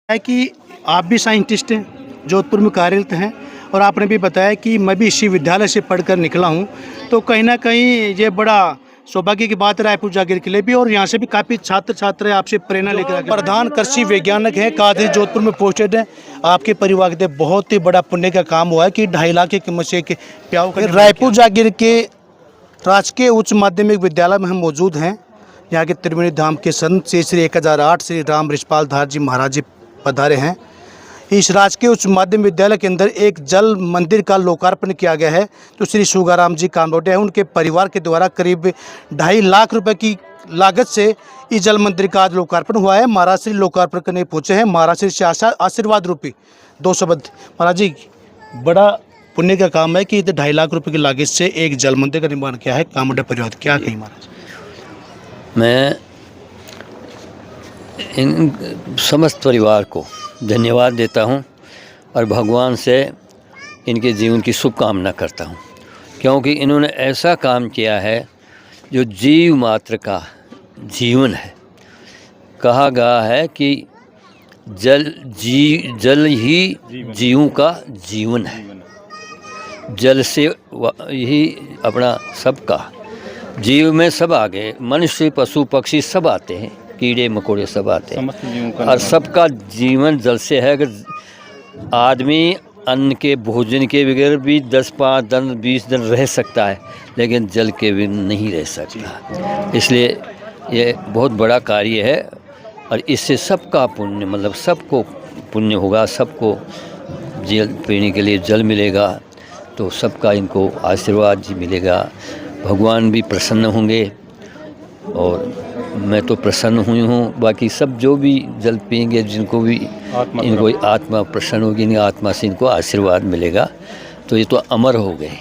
है कि आप भी साइंटिस्ट हैं, जोधपुर में कार्यरत हैं और आपने भी बताया कि मैं भी इसी विद्यालय से पढ़कर निकला हूं, तो कहीं ना कहीं ये बड़ा सौभाग्य की बात है रायपुर जागीर के लिए भी। और यहाँ से भी काफ़ी छात्र छात्र आपसे प्रेरणा लेकर आगे। प्रधान कृषि वैज्ञानिक हैं, कादरी जोधपुर में पोस्टेड हैं। आपके परिवार के बहुत ही बड़ा पुण्य का काम हुआ है कि 2.5 लाख की कीमत से प्याऊ रायपुर जागीर के राजकीय उच्च माध्यमिक विद्यालय में हम मौजूद हैं। यहाँ के त्रिवेणी धाम के संत श्री 1008 श्री राम रिछपाल धार जी महाराज जी पधारे हैं। इस राजकीय उच्च माध्यमिक विद्यालय के अंदर एक जल मंदिर का लोकार्पण किया गया है। तो श्री सुगाराम जी कामरोटे हैं, उनके परिवार के द्वारा करीब 2.5 लाख रुपए की लागत से इस जल मंदिर का आज लोकार्पण हुआ है। महाराज श्री लोकार्पण करने पहुँचे हैं। महाराज श्री से आशीर्वाद रूपी 2 शब्द। महाराज जी, बड़ा पुण्य का काम है कि 2.5 लाख रुपए की लागत से एक जल मंदिर का निर्माण किया है कामरोटे परिवार। क्या कहीं महाराज? मैं इन समस्त परिवार को धन्यवाद देता हूं और भगवान से इनके जीवन की शुभकामना करता हूं, क्योंकि इन्होंने ऐसा काम किया है जो जीव मात्र का जीवन है। कहा गया है कि जल ही जीवों का जीवन है। जल से ही अपना सबका जीव में सब आगे, मनुष्य पशु पक्षी सब आते हैं, कीड़े मकोड़े सब आते हैं और सबका जीवन जल से है। अगर आदमी अन्न के भोजन के बगैर भी 10, 5 दिन 20 दिन रह सकता है, लेकिन जल के बिन नहीं रह सकता। इसलिए ये बहुत बड़ा कार्य है और इससे सबका पुण्य, मतलब सबको पुण्य होगा, सबको जल पीने के लिए जल मिलेगा, तो सबका इनको आशीर्वाद जी मिलेगा। भगवान भी प्रसन्न होंगे और मैं तो प्रसन्न हुई हूँ। बाकी सब जो भी जल पिएंगे, जिनको भी इनको आत्मा प्रसन्न होगी, इनकी आत्मा से इनको आशीर्वाद मिलेगा। तो ये तो अमर हो गए।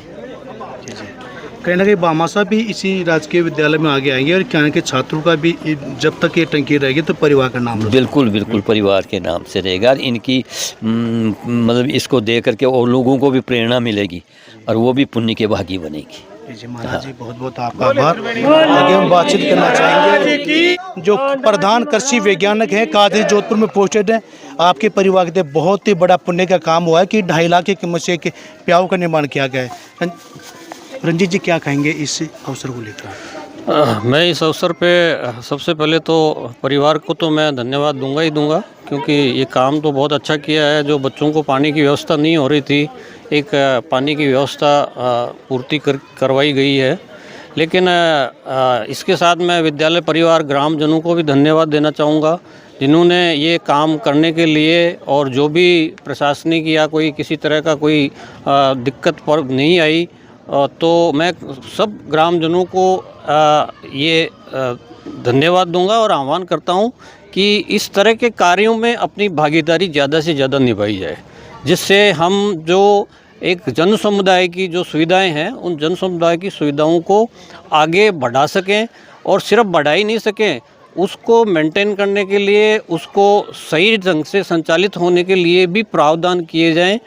कहीं ना कहीं बामा साहब भी इसी राजकीय विद्यालय में आगे आएंगे और यहाँ के छात्रों का भी जब तक ये टंकी रहेगी तो परिवार का नाम बिल्कुल बिल्कुल परिवार के नाम से रहेगा। इनकी मतलब इसको देख करके और लोगों को भी प्रेरणा मिलेगी और वो भी पुण्य के भागी बनेगी। जी महाराज जी, बहुत बहुत आपका आभार। आगे हम बातचीत करना चाहेंगे जो प्रधान कृषि वैज्ञानिक हैं, कादरी जोधपुर में पोस्टेड हैं। आपके परिवार के बहुत ही बड़ा पुण्य का काम हुआ है कि 2.5 लाख की कीमत से प्याऊ का निर्माण किया गया है। रंजीत जी, क्या कहेंगे इस अवसर को लेकर? मैं इस अवसर पे सबसे पहले तो परिवार को तो मैं धन्यवाद दूंगा ही दूंगा, क्योंकि ये काम तो बहुत अच्छा किया है। जो बच्चों को पानी की व्यवस्था नहीं हो रही थी, एक पानी की व्यवस्था पूर्ति करवाई गई है। लेकिन इसके साथ मैं विद्यालय परिवार ग्रामजनों को भी धन्यवाद देना चाहूँगा, जिन्होंने ये काम करने के लिए, और जो भी प्रशासनिक या कोई किसी तरह का कोई दिक्कत पर नहीं आई, तो मैं सब ग्रामजनों को ये धन्यवाद दूंगा और आह्वान करता हूं कि इस तरह के कार्यों में अपनी भागीदारी ज़्यादा से ज़्यादा निभाई जाए, जिससे हम जो एक जन समुदाय की जो सुविधाएं हैं, उन जन समुदाय की सुविधाओं को आगे बढ़ा सकें। और सिर्फ बढ़ा ही नहीं सकें, उसको मेंटेन करने के लिए, उसको सही ढंग से संचालित होने के लिए भी प्रावधान किए जाएं।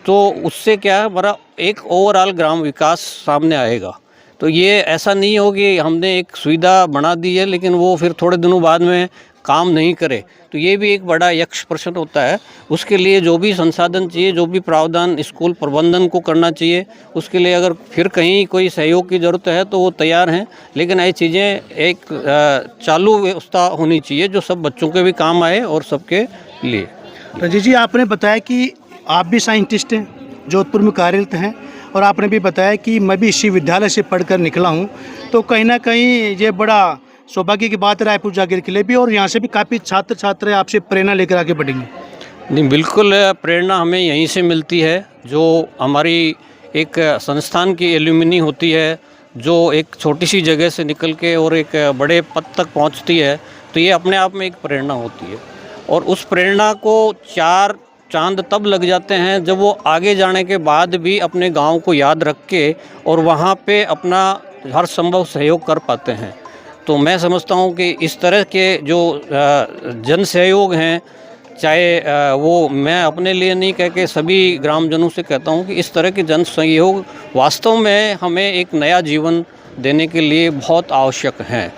तो उससे क्या है, हमारा एक ओवरऑल ग्राम विकास सामने आएगा। तो ये ऐसा नहीं हो कि हमने एक सुविधा बना दी है लेकिन वो फिर थोड़े दिनों बाद में काम नहीं करे, तो ये भी एक बड़ा यक्ष प्रश्न होता है। उसके लिए जो भी संसाधन चाहिए, जो भी प्रावधान स्कूल प्रबंधन को करना चाहिए, उसके लिए अगर फिर कहीं कोई सहयोग की ज़रूरत है तो वो तैयार हैं। लेकिन ये चीज़ें एक चालू व्यवस्था होनी चाहिए जो सब बच्चों के भी काम आए और सबके लिए। रंजीत जी, आपने बताया कि आप भी साइंटिस्ट हैं, जोधपुर में कार्यरत हैं और आपने भी बताया कि मैं भी इसी विद्यालय से पढ़कर निकला हूं, तो कहीं ना कहीं ये बड़ा सौभाग्य की बात है रायपुर जागीर के लिए भी। और यहाँ से भी काफ़ी छात्र छात्र आपसे प्रेरणा लेकर आगे बढ़ेंगे। नहीं, बिल्कुल प्रेरणा हमें यहीं से मिलती है। जो हमारी एक संस्थान की एल्यूमिनी होती है, जो एक छोटी सी जगह से निकल के और एक बड़े पद तक पहुँचती है, तो ये अपने आप में एक प्रेरणा होती है। और उस प्रेरणा को 4 चांद तब लग जाते हैं जब वो आगे जाने के बाद भी अपने गांव को याद रख के और वहाँ पे अपना हर संभव सहयोग कर पाते हैं। तो मैं समझता हूँ कि इस तरह के जो जन सहयोग हैं, चाहे वो मैं अपने लिए नहीं कह के सभी ग्रामजनों से कहता हूँ कि इस तरह के जन सहयोग वास्तव में हमें एक नया जीवन देने के लिए बहुत आवश्यक हैं।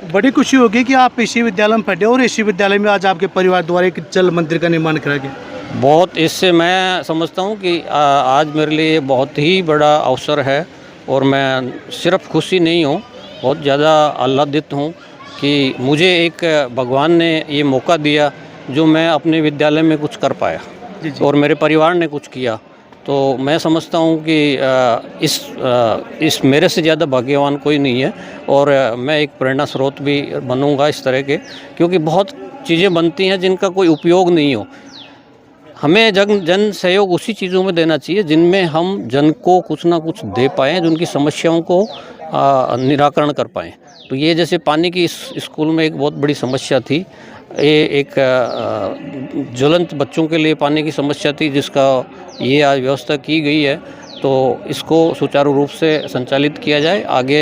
बड़ी खुशी होगी कि आप इसी विद्यालय में पढ़े और इसी विद्यालय में आज आपके परिवार द्वारा एक जल मंदिर का निर्माण करा गया। बहुत, इससे मैं समझता हूँ कि आज मेरे लिए बहुत ही बड़ा अवसर है और मैं सिर्फ खुशी नहीं हूँ, बहुत ज़्यादा आह्लादित हूँ कि मुझे एक भगवान ने ये मौका दिया जो मैं अपने विद्यालय में कुछ कर पाया और मेरे परिवार ने कुछ किया। तो मैं समझता हूँ कि इस मेरे से ज़्यादा भाग्यवान कोई नहीं है और मैं एक प्रेरणा स्रोत भी बनूँगा इस तरह के, क्योंकि बहुत चीज़ें बनती हैं जिनका कोई उपयोग नहीं हो। हमें जन सहयोग उसी चीज़ों में देना चाहिए जिनमें हम जन को कुछ ना कुछ दे पाएँ, जो उनकी समस्याओं को निराकरण कर पाएँ। तो ये जैसे पानी की इस स्कूल में एक बहुत बड़ी समस्या थी, ये एक ज्वलंत बच्चों के लिए पानी की समस्या थी, जिसका ये आज व्यवस्था की गई है। तो इसको सुचारू रूप से संचालित किया जाए, आगे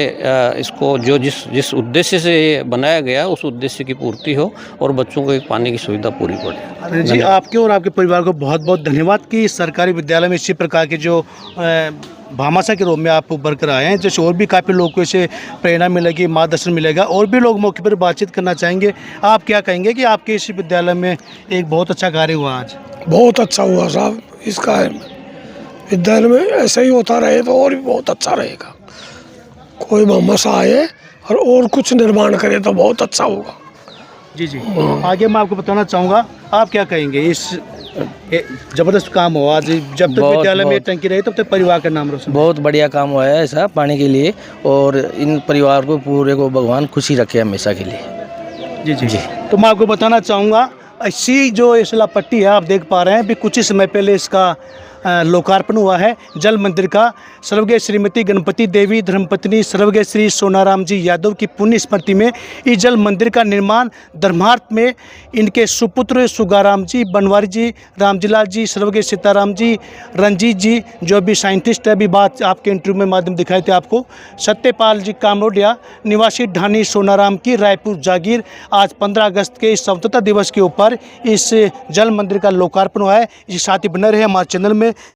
इसको जो जिस उद्देश्य से ये बनाया गया उस उद्देश्य की पूर्ति हो और बच्चों को एक पानी की सुविधा पूरी पड़े। जी, आपके और आपके परिवार को बहुत बहुत धन्यवाद कि सरकारी विद्यालय में इसी प्रकार के जो भामाशाह के रूप में आप उभर कर आए हैं। जैसे और भी काफ़ी लोगों को इसे प्रेरणा मिलेगी, मार्गदर्शन मिलेगा और भी लोग मौके पर बातचीत करना चाहेंगे। आप क्या कहेंगे कि आपके इस विद्यालय में एक बहुत अच्छा कार्य हुआ आज? बहुत अच्छा हुआ साहब, इसका विद्यालय में ऐसा ही होता रहे तो और भी बहुत अच्छा रहेगा। कोई भामाशाह आए और कुछ निर्माण करे तो बहुत अच्छा होगा। जी जी, आगे मैं आपको बताना चाहूँगा, आप क्या कहेंगे इस जबरदस्त काम हुआ आज, जब तक विद्यालय में टंकी रही तब तक परिवार का नाम रोशन। बहुत बढ़िया काम हुआ है ऐसा पानी के लिए, और इन परिवार को पूरे को भगवान खुशी रखे हमेशा के लिए। जी जी जी, तो मैं आपको बताना चाहूँगा, ऐसी जो इसला पट्टी है आप देख पा रहे हैं, अभी कुछ ही समय पहले इसका लोकार्पण हुआ है जल मंदिर का। स्वर्गीय श्रीमती गणपति देवी धर्मपत्नी स्वर्गीय श्री सोनाराम जी यादव की पुण्य स्मृति में इस जल मंदिर का निर्माण धर्मार्थ में इनके सुपुत्र सुगाराम जी, बनवारी जी, रामजीलाल जी, स्वर्गीय सीताराम जी, रंजीत जी, जो भी साइंटिस्ट है, अभी बात आपके इंटरव्यू में माध्यम दिखाए थे आपको, सत्यपाल जी कामरोडिया निवासी ढानी सोनाराम की रायपुर जागीर, आज 15 अगस्त के इस स्वतंत्रता दिवस के ऊपर इस जल मंदिर का लोकार्पण हुआ है। इस साथ ही बने रहे हमारे चैनल में।